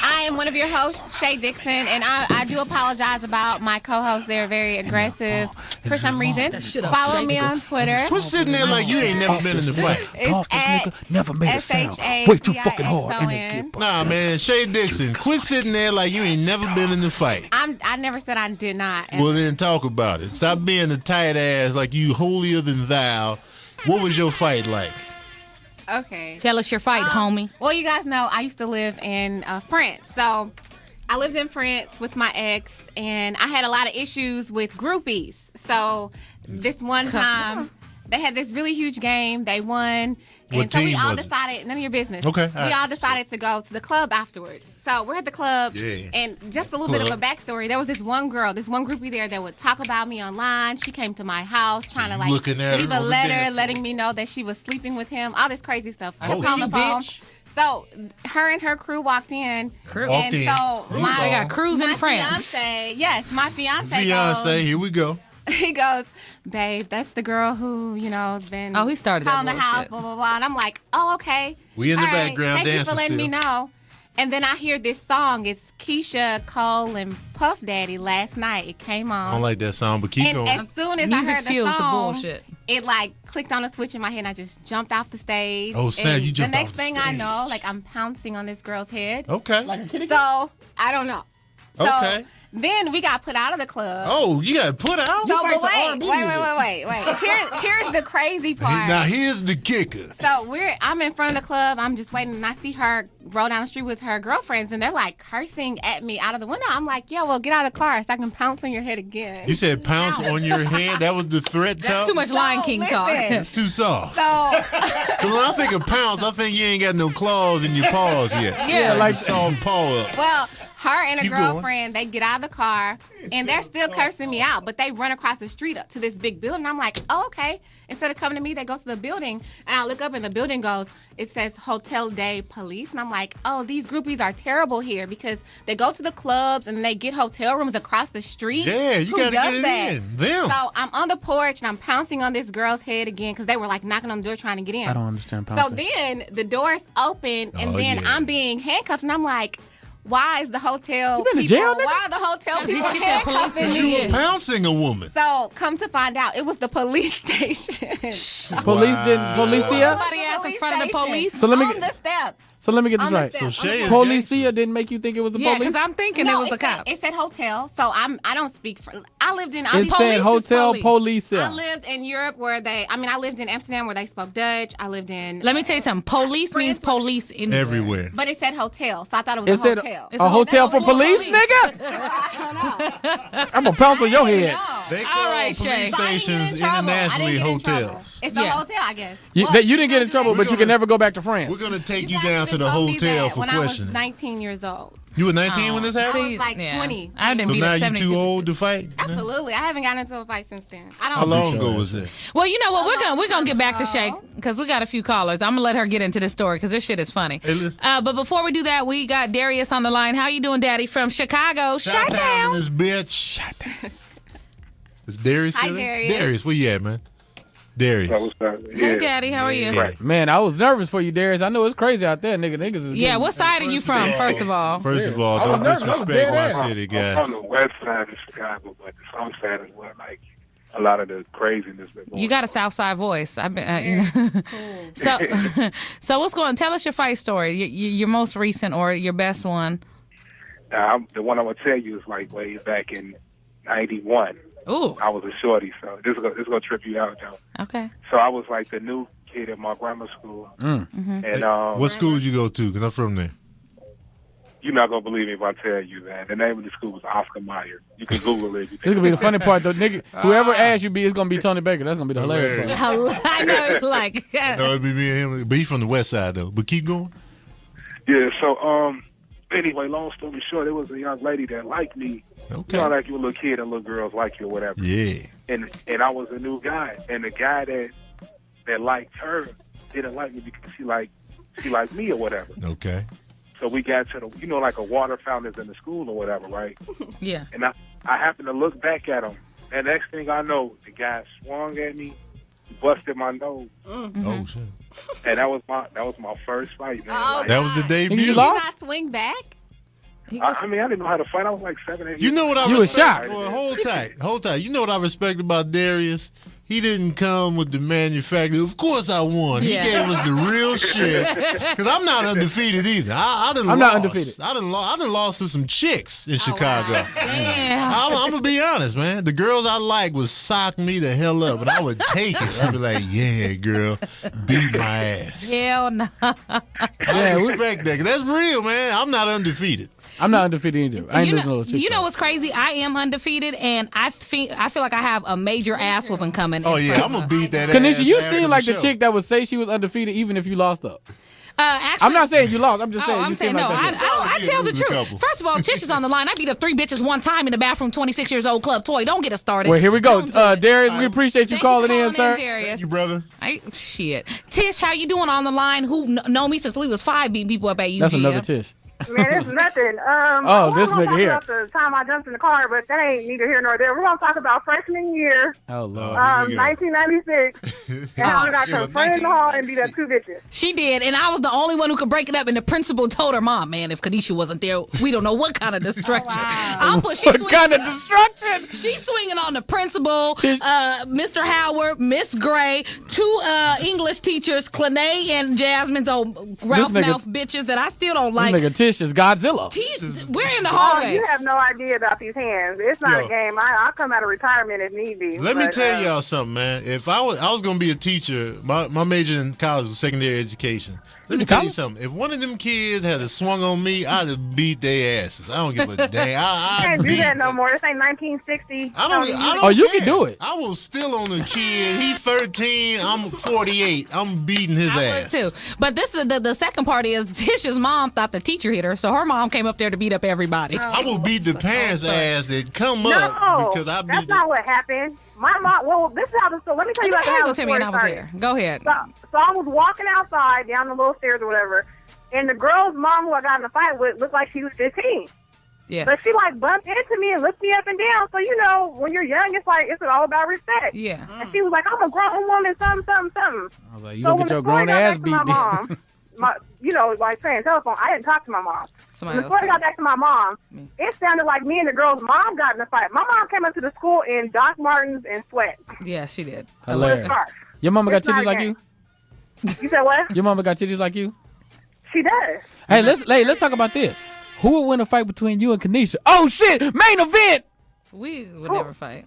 I am one of your hosts, Shay Dixon, and I do apologize about my co-hosts. They're very aggressive for some reason. Follow me on Twitter. Quit sitting there like you ain't never been in the fight. It's at never made a sound. SHA Way too fucking hard. And it DIXON. get busted. Nah, man, Shay Dixon, quit sitting there like you ain't never been in the fight. I never said I did not. Well, then talk about it. Stop being a tight ass like you holier than thou. What was your fight like? Okay. Tell us your fight, homie. Well, you guys know I used to live in France. So I lived in France with my ex, and I had a lot of issues with groupies. So this one time, they had this really huge game. They won. What And so we team all was it? decided, none of your business. Okay, all We right. all decided to go to the club afterwards. So we're at the club, Yeah. and just a little bit of a backstory. There was this one girl, this one groupie there that would talk about me online. She came to my house trying to like looking at leave her a on the letter, dance letting me know that she was sleeping with him. All this crazy stuff. I Oh, was on the you phone. bitch. So her and her crew walked in. Walked in. So my, They got crews in my France. Fiance, yes, my fiance Beyonce, here we go. he goes, babe, that's the girl who, has been Oh, he started that calling the house, bullshit. blah, blah, blah. And I'm like, oh, okay. We in the All right. background Thank you dancing for letting me still. know. And then I hear this song. It's Keisha Cole and Puff Daddy Last Night. It came on. I don't like that song, but keep and going. as soon as Music I heard the fuels the song, bullshit. it like clicked on a switch in my head and I just jumped off the stage. Oh, snap, And you jumped the off next the thing I stage. know, like I'm pouncing on this girl's head. Okay. So, I don't know. So, Okay. then we got put out of the club. Oh, you got put out? No, but wait. Here's the crazy part. Now, here's the kicker. So I'm in front of the club. I'm just waiting, and I see her roll down the street with her girlfriends, and they're like cursing at me out of the window. I'm like, yeah, well, get out of the car so I can pounce on your head again. You said pounce on your head? That was the threat talk? Too much Lion King talk. listen. It's too soft. So, Because when I think of pounce, I think you ain't got no claws in your paws yet. Yeah, like soft paw up. well, her and a Keep going. girlfriend, they get out of the car, and they're still cursing me out, but they run across the street up to this big building. I'm like, oh, okay. Instead of coming to me, they go to the building, and I look up, and the building it says Hotel Day Police, and I'm like, oh, these groupies are terrible here because they go to the clubs, and they get hotel rooms across the street. Yeah, you Who gotta does get it that? in. Them. So I'm on the porch, and I'm pouncing on this girl's head again because they were like knocking on the door trying to get in. I don't understand So pouncing. then the doors open, and Oh, then yeah. I'm being handcuffed, and I'm like, why is the hotel You been to people, jail, nigga? why are the hotel She people said police handcuffing and me? you Pouncing a woman. So come to find out, it was the police station. Police didn't. Policia. Somebody asked in front of the police. So let me on get- the steps. So let me get this On the right. steps, So on the Shay porch. is Policia didn't make you think it was the Yeah, police. because I'm thinking No, it was the said, cop. It said hotel, so I don't speak. I lived in. It I said Hotel police. Policia. I lived in Europe I lived in Amsterdam where they spoke Dutch. I lived in. Let me tell you something. Police means police anywhere. Everywhere. But it said hotel, so I thought it was It a said hotel. It's a hotel for police. police, nigga. I'm gonna pounce on your head. They call right, police Shay. So I didn't get in stations trouble. I internationally didn't get in trouble. hotels. It's a Yeah. hotel, I guess. You, Well, that you didn't get in trouble, but you gonna- can never go back to France. We're going to take you guys down should've to the told me hotel that for when questioning. I was 19 years old. You were 19 when this I happened? was like 20. I didn't So beat now up you 72. too old to fight? Absolutely. I haven't gotten into a fight since then. I don't. How long ago was it? Well, you know what? We're gonna get back to Shay because we got a few callers. I'm gonna let her get into this story because this shit is funny. Hey, listen. But before we do that, we got Darius on the line. How you doing, Daddy? From Chicago, Shot Chi-Town. this bitch. Is Darius Hi, still there? Darius. Darius, where you at, man? Darius. Hey, Daddy, how are you? Man, I was nervous for you, Darius. I know it's crazy out there, nigga. Niggas is Yeah, getting- what side are you from, first of all? First of all, I was don't nervous. I was disrespect dead my ass. city, I'm guys. on the west side of Chicago, but the south side is where like a lot of the craziness been going You got a on. South Side voice. I've been, you know. So, so what's going on? Tell us your fight story, your most recent or your best one. The one I'm gonna tell you is like way back in '91. Ooh, I was a shorty, so this is gonna trip you out, though. okay. So I was like the new kid at my grammar school, Mm-hmm. and What school did you go to? Because I'm from there. you're not gonna believe me if I tell you that the name of the school was Oscar Mayer. You can Google it. This gonna be the funny part, though, nigga. Whoever asked you be, it's gonna be Tony Baker. That's gonna be the hilarious part. I know, like. No, it'd be me and him. But he's from the west side, though. But keep going. Yeah, so Anyway, long story short, it was a young lady that liked me. Okay. You know, like you a little kid and little girls like you or whatever. Yeah. And I was a new guy, and the guy that liked her didn't like me because she liked me or whatever. Okay. So we got to the, like a water fountain is in the school or whatever, right? Yeah. And I happened to look back at him, and next thing I know, the guy swung at me, busted my nose. Mm-hmm. Oh shit. And that was my first fight, man. Oh, Like, That was the debut. You Did you lost? not swing back? I mean, I didn't know how to fight. I was like 7, 8 You years know what I You was respect? shocked. Well, hold tight. You know what I respect about Darius? He didn't come with the manufacturer. Of course I won. He Yeah. gave us the real shit. Because I'm not undefeated either. I done I'm lost. not undefeated. I done lost to some chicks in Chicago. Damn. I'm going to be honest, man. The girls I like would sock me the hell up, and I would take it. I'd be like, yeah, girl, beat my ass. Hell no. I respect that. 'Cause that's real, man. I'm not undefeated. I'm not undefeated either. I ain't losing no chicks. You know what's crazy? I am undefeated, and I feel like I have a major ass whooping coming. Oh, yeah, I'm going to beat that ass. Kanisha, you after seem like the show. chick that would say she was undefeated even if you lost up. Actually, I'm not saying you lost. I'm just saying I'm you saying seem no. like that chick. I tell the lose a truth. couple. First of all, Tish is on the line. I beat up 3 bitches one time in the bathroom. 26 years old club toy. Don't get us started. Well, here we go. Don't do it. Darius, we appreciate you Thank calling in, for sir. Darius. Thank you, brother. Shit. Tish, how you doing on the line? Who know me since we was 5 beating people up at UGM? That's another Tish. Man, it's nothing. Oh, this nigga here. About the time I jumped in the car, but that ain't neither here nor there. We're gonna talk about freshman year, Oh, Lord. 1996, and how I got confronted in the hall and beat up 2 bitches. She did, and I was the only one who could break it up. And the principal told her, "Mom, man, if Kanisha wasn't there, we don't know what kind of destruction." What kind of destruction? She's swinging on the principal, Mr. Howard, Miss Gray, 2 English teachers, Clane and Jasmine's old Ralph nigga- mouth bitches that I still don't like. This nigga Tish is Godzilla. We're in the Oh, hallway. you have no idea about these hands. It's not Yo. a game. I'll come out of retirement if need be. Let me but, tell y'all something, man. If I was gonna be a teacher, my major in college was secondary education. Let me tell you something. If one of them kids had a swung on me, I'd have beat their asses. I don't give a damn. You I can't do beat. that no more. This ain't 1960. I don't Oh, you care. can do it. I will still on the kid. He 13. I'm 48. I'm beating his I would ass. too. But this is the second part is Tish's mom thought the teacher hit her, so her mom came up there to beat up everybody. I will beat the parents' ass that come No, up because I that's beat. not what happened. My mom. Well, this is how the. So let me tell you about How you how gonna the tell me story when I was started. there? Go ahead. So I was walking outside down the little stairs or whatever, and the girl's mom who I got in a fight with looked like she was 15. Yes. But she like bumped into me and looked me up and down. So you know, when you're young, it's all about respect. Yeah. And she was like, "I'm a grown woman, something." I was like, you So gonna when get your the story grown got ass back beat. to my mom, like saying telephone, I didn't talk to my mom. Somebody When the else story got back to my mom, it sounded like me and the girl's mom got in a fight. My mom came up to the school in Doc Martens and sweat. Yeah, she did. Hilarious. Scarf. Your mama got It's not titties a like game. you? You said what? Your mama got titties like you? She does. Hey, let's talk about this. Who would win a fight between you and Kanisha? Oh shit! Main event. We would never fight.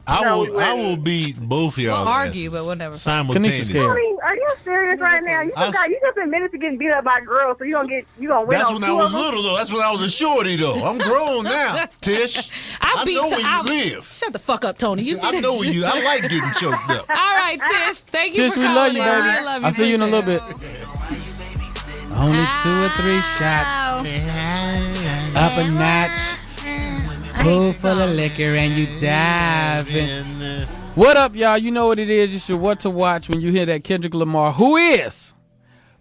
I will beat both of y'all. We'll argue, asses but we'll never fight. simultaneously. Kanisha's I mean, are you serious right now? You just admitted to getting beat up by girls, so you gonna win. That's on when 2 I was of them? little, though. That's when I was a shorty, though. I'm grown now, Tish. I know where you live. Shut the fuck up, Tony. You see I that know where shit? you. I like getting choked up. All right, Tish. Thank you Tish, for we calling love you, in. baby. We love you. I'll see you in a little bit. Only 2 or 3 shots. Up a notch. Pool full of liquor and you diving. What up, y'all? You know what it is. You should what to watch when you hear that Kendrick Lamar, who is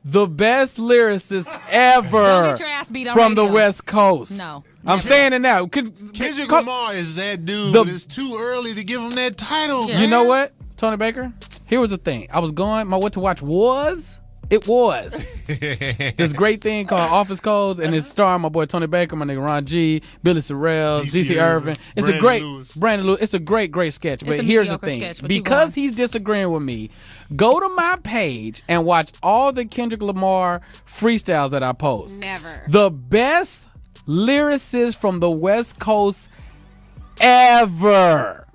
the best lyricist ever Don't get your ass beat on from the radio. West Coast. No, I'm saying it now. Kendrick Lamar is that dude, The- but it's too early to give him that title. You know what, Tony Baker? Here was the thing. I was going, my what to watch was this great thing called Office Codes, and it's starring my boy Tony Baker, my nigga Ron G, Billy Sorrells, DC Irvin. It's Brandon a great Lewis. Brandon Lewis. It's a great sketch. But It's a here's the mediocre thing: sketch, but keep because going. he's disagreeing with me, go to my page and watch all the Kendrick Lamar freestyles that I post. Never. The best lyricist from the West Coast ever.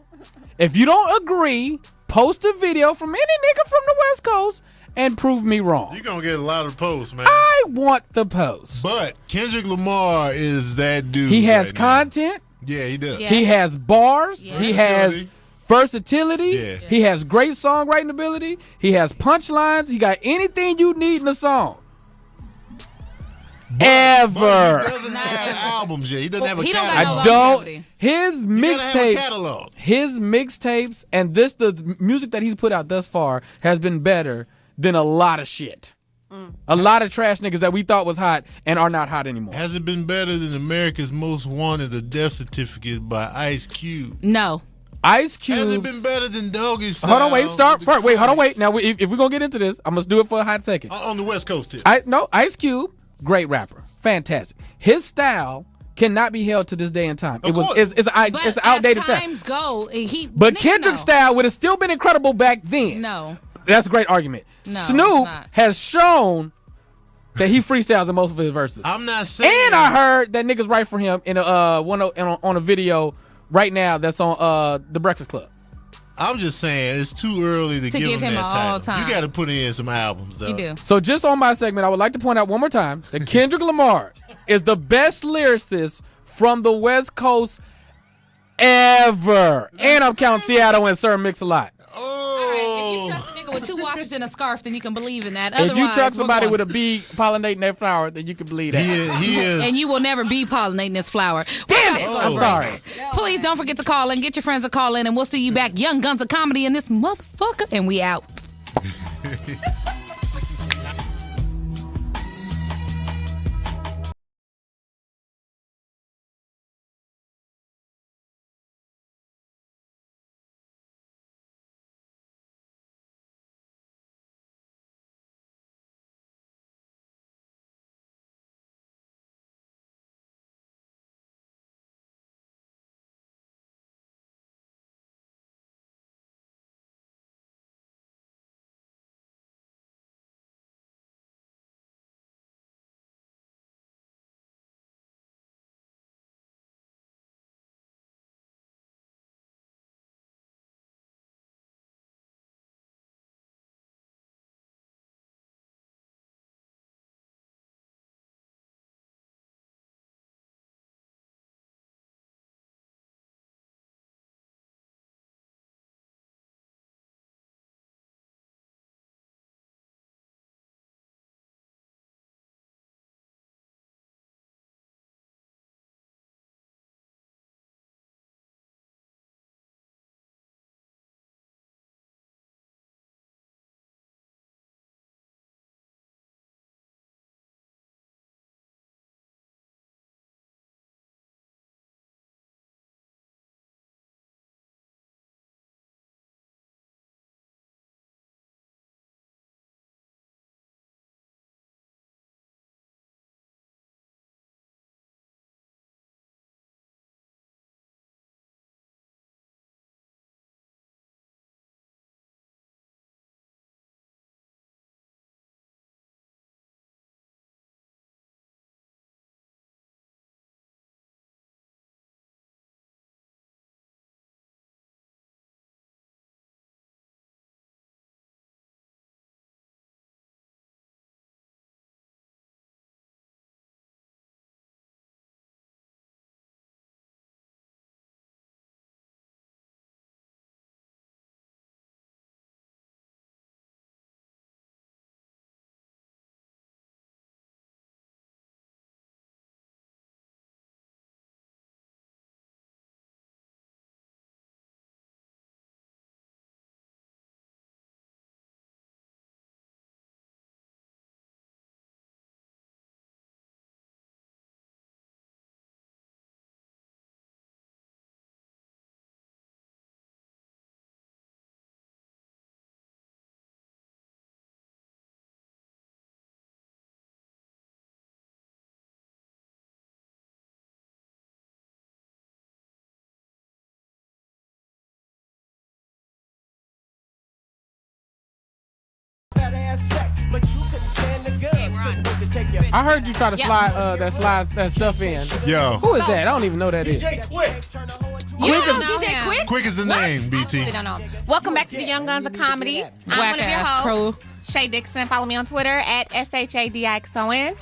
If you don't agree, post a video from any nigga from the West Coast and prove me wrong. You're going to get a lot of posts, man. I want the post. But Kendrick Lamar is that dude. He has right now. content. Yeah, he does. Yeah. He has bars. Yeah. He has versatility. Yeah. He has great songwriting ability. He has punchlines. He got anything you need in a song. Ever. He doesn't have albums yet. He doesn't have a he don't catalog. got no His mixtapes and the music that he's put out thus far has been better than a lot of shit. A lot of trash niggas that we thought was hot and are not hot anymore. Has it been better than America's Most Wanted, a death certificate by Ice Cube? No. Ice Cube. Has it been better than Doggy Style? Hold on, wait, start first. Wait, hold on, wait. Now, if we're going to get into this, I must do it for a hot second. On the West Coast tip. Ice Cube, great rapper. Fantastic. His style cannot be held to this day and time. It's an outdated style. Times go, but Kendrick's style would have still been incredible back then. No. That's a great argument. No, Snoop has shown that he freestyles in most of his verses. I'm not saying. And I heard that niggas write for him in on a video right now that's on The Breakfast Club. I'm just saying it's too early to give him that title. You got to put in some albums, though. You do. So just on my segment, I would like to point out one more time that Kendrick Lamar is the best lyricist from the West Coast ever. And I'm counting Seattle and Sir Mix-a-Lot. If you trust a nigga with 2 watches and a scarf, then you can believe in that. If you trust somebody with a bee pollinating that flower, then you can believe that. He is. And you will never be pollinating this flower. Damn it! I'm sorry. Please don't forget to call in. Get your friends to call in, and we'll see you back. Young Guns of Comedy in this motherfucker, and we out. I heard you try to slide that stuff in. Yo. Who is that? I don't even know that is. You don't know him. Quick? Quick is the name, BT. Really don't know. Welcome back to the Young Guns of Comedy. I'm one of your Whack-ass hosts, Shay Dixon. Follow me on Twitter at SHADIXON.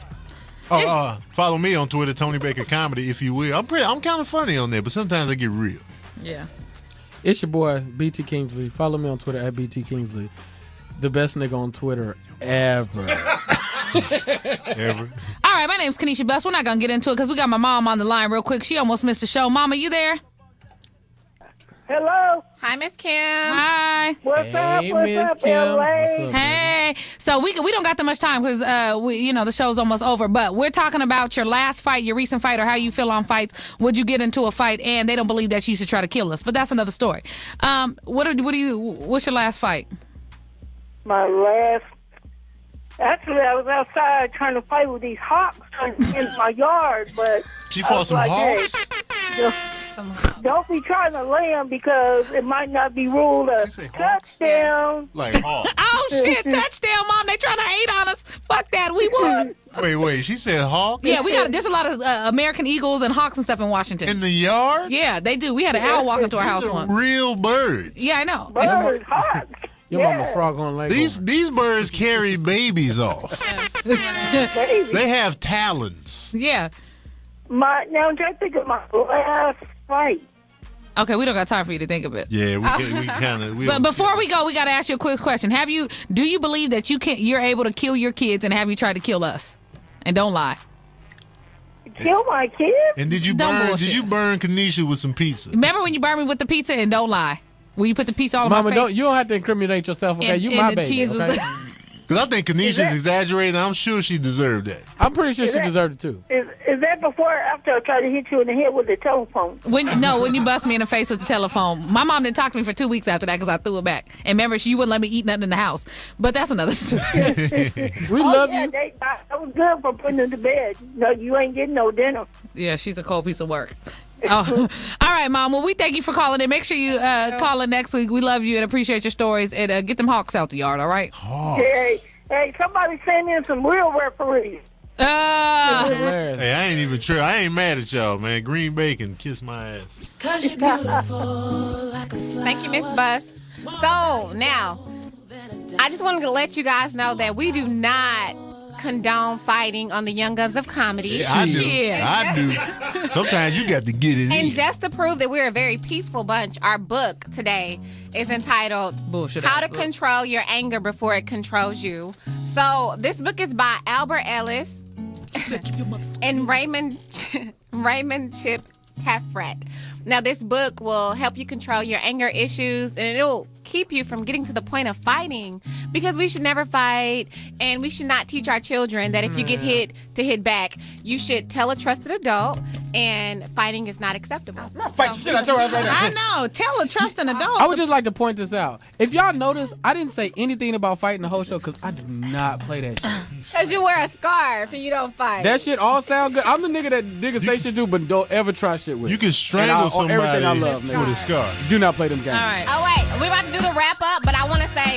Follow me on Twitter, Tony Baker Comedy, if you will. I'm kind of funny on there, but sometimes I get real. Yeah. It's your boy, BT Kingsley. Follow me on Twitter at BT Kingsley. The best nigga on Twitter ever. Ever. All right, my name's Kanisha Bus. We're not going to get into it because we got my mom on the line real quick. She almost missed the show. Mama, you there? Hello. Hi, Miss Kim. Hi. What's up? Hey, What's Miss up, Kim. LA? What's up? Hey. So we don't got that much time because the show's almost over. But we're talking about your last fight, your recent fight, or how you feel on fights. Would you get into a fight? And they don't believe that you should try to kill us. But that's another story. What's your last fight? My last. Actually, I was outside trying to fight with these hawks trying to get in my yard, but She I fought was some like, hawks? Hey, don't be trying to lay them because it might not be ruled a touchdown. Like hawks. Oh, shit. Touchdown, Mom. They trying to hate on us. Fuck that. We won. Wait. She said hawk? Yeah, there's a lot of American eagles and hawks and stuff in Washington. In the yard? Yeah, they do. We had an owl walk into our house These are once. real birds. Yeah, I know. Birds, hawks. Your mama frog on leg. These birds carry babies off. Baby. They have talons. Yeah. Now I'm trying to think of my last fight. Okay, we don't got time for you to think of it. Yeah, we kind of. But before we go, we got to ask you a quick question. Do you believe that you're able to kill your kids, and have you tried to kill us? And don't lie. Kill my kids? And did you Dumb burn bullshit. Kanisha with some pizza? Remember when you burned me with the pizza? And don't lie. When you put the pizza all on Mama, my face? you don't have to incriminate yourself, okay? And- You and my the baby, cheese was- okay? Because I think Kanisha's exaggerating. I'm sure she deserved that. I'm pretty sure Is she that- deserved it, too. Is that before or after I tried to hit you in the head with the telephone? When you bust me in the face with the telephone. My mom didn't talk to me for 2 weeks after that because I threw it back. And remember, she wouldn't let me eat nothing in the house. But that's another story. We love you. That was good for putting them to bed. No, you ain't getting no dinner. Yeah, she's a cold piece of work. Oh. All right, Mom. Well, we thank you for calling in. Make sure you call in next week. We love you and appreciate your stories. And get them hawks out the yard, all right? Hey, somebody send in some real referees. Hey, I ain't even true. I ain't mad at y'all, man. Green Bay can kiss my ass. Thank you, Miss Bus. So now, I just wanted to let you guys know that we do not condone fighting on the Young Guns of Comedy. Yeah, I do. Shit. I do. Sometimes you got to get it And in. just to prove that we're a very peaceful bunch, our book today is entitled Bullshit How ass to book. Control Your Anger Before It Controls You. So this book is by Albert Ellis and Raymond Chip Taffrat. Now this book will help you control your anger issues, and it'll keep you from getting to the point of fighting, because we should never fight, and we should not teach our children that if you get hit, to hit back. You should tell a trusted adult, and fighting is not acceptable. Fight shit out your ass right now. I know. Tell a trusting adult. I would just like to point this out. If y'all notice, I didn't say anything about fighting the whole show because I do not play that shit. Because you wear a scarf and you don't fight. That shit all sound good. I'm the nigga that niggas say shit do, but don't ever try shit with. You can strangle And everything I love, somebody nigga. with a scar. Do not play them games. All right. Oh, wait. We're about to do the wrap up, but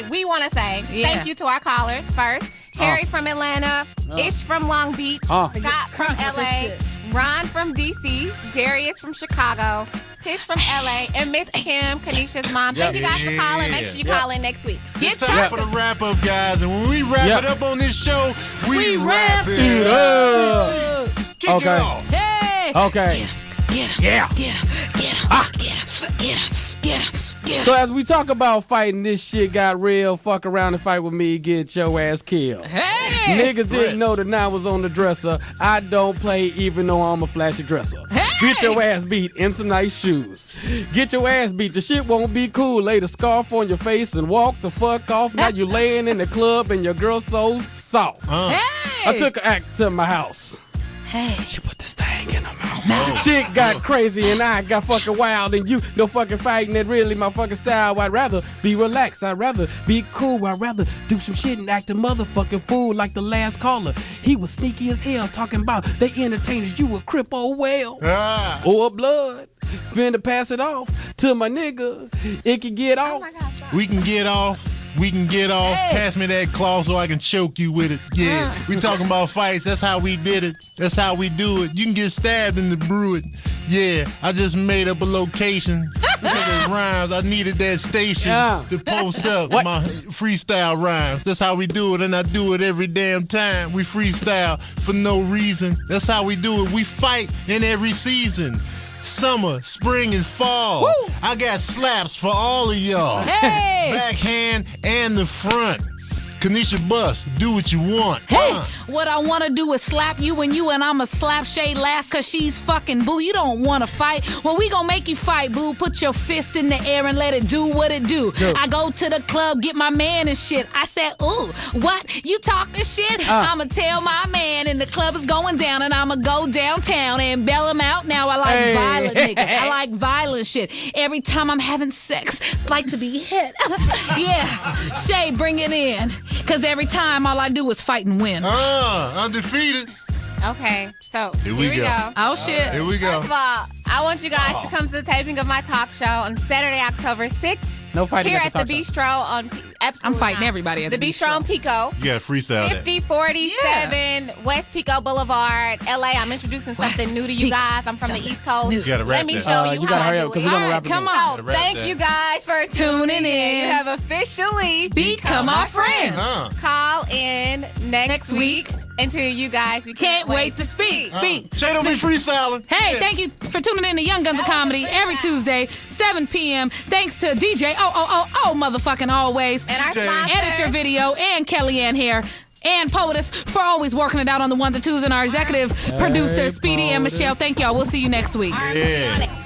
we want to say thank you to our callers first. Harry from Atlanta, Ish from Long Beach, Scott from LA, Ron from DC, Darius from Chicago, Tish from LA, and Miss Kim, Kanisha's mom. Thank you guys for calling. Make sure you call in next week. It's time for the wrap up, guys. And when we wrap it up on this show, we wrap it up. Kick it Okay. off. Hey. Okay. Get him. Yeah. Get him. Get him. Get him. Get him. Get him. Get So him. as we talk about fighting, this shit got real. Fuck around and fight with me, get your ass killed. Hey. Niggas didn't know that I was on the dresser. I don't play even though I'm a flashy dresser. Hey. Get your ass beat in some nice shoes. Get your ass beat. The shit won't be cool. Lay the scarf on your face and walk the fuck off. Now you laying in the club and your girl so soft. Hey. I took an act to my house. Hey. She put this thing in her mouth. Shit got crazy and I got fucking wild, and you no fucking fighting it really my fucking style. I'd rather be relaxed. I'd rather be cool. I'd rather do some shit and act a motherfucking fool like the last caller. He was sneaky as hell talking about they entertainers. You a crip, oh well. Or blood. Finna pass it off to my nigga. It can get off. We can get off. We can get off. Hey. Pass me that claw so I can choke you with it. Yeah, we talking about fights. That's how we did it. That's how we do it. You can get stabbed in the Brewitt. Yeah, I just made up a location. Because of rhymes, I needed that station to post up my freestyle rhymes. That's how we do it, and I do it every damn time. We freestyle for no reason. That's how we do it. We fight in every season. Summer, spring, and fall. Woo. I got slaps for all of y'all. Hey. Backhand and the front. Kanisha Bus, do what you want. Hey, what I want to do is slap you and I'ma slap Shay last cause she's fucking boo. You don't want to fight? Well, we gonna make you fight, boo. Put your fist in the air and let it do what it do. I go to the club, get my man and shit. I said, ooh, what? You talking shit? I'ma tell my man and the club is going down and I'ma go downtown and bail him out. Now I like violent niggas. I like violent shit. Every time I'm having sex, like to be hit. Yeah, Shay, bring it in. Cause every time all I do is fight and win. Undefeated. Okay, so Here we go. Oh shit. Here we go. First of all, I want you guys to come to the taping of my talk show on Saturday, October 6th. No fighting here at at the the talk Bistro on Absolutely I'm fighting not. everybody at the Bistro on Pico. You got to freestyle that. 5047 West Pico Boulevard, LA. I'm introducing something new to you guys. I'm from the East Coast. You gotta rap Let me that. show you You how gotta I hurry do up because it. we're gonna All wrap it come up. on. So thank you guys for tuning in. You have officially Become our friends. Call in next week until you guys Can't wait to speak. Speak. Shay don't be freestyling. Hey, thank you for tuning in to Young Guns of Comedy every Tuesday, 7 p.m. Thanks to DJ motherfucking always. And our sponsors. Editor Video and Kellyanne Hair. And Poetess for always working it out on the ones and twos. And our executive producers, Speedy and Michelle. Thank y'all. We'll see you next week. Yeah.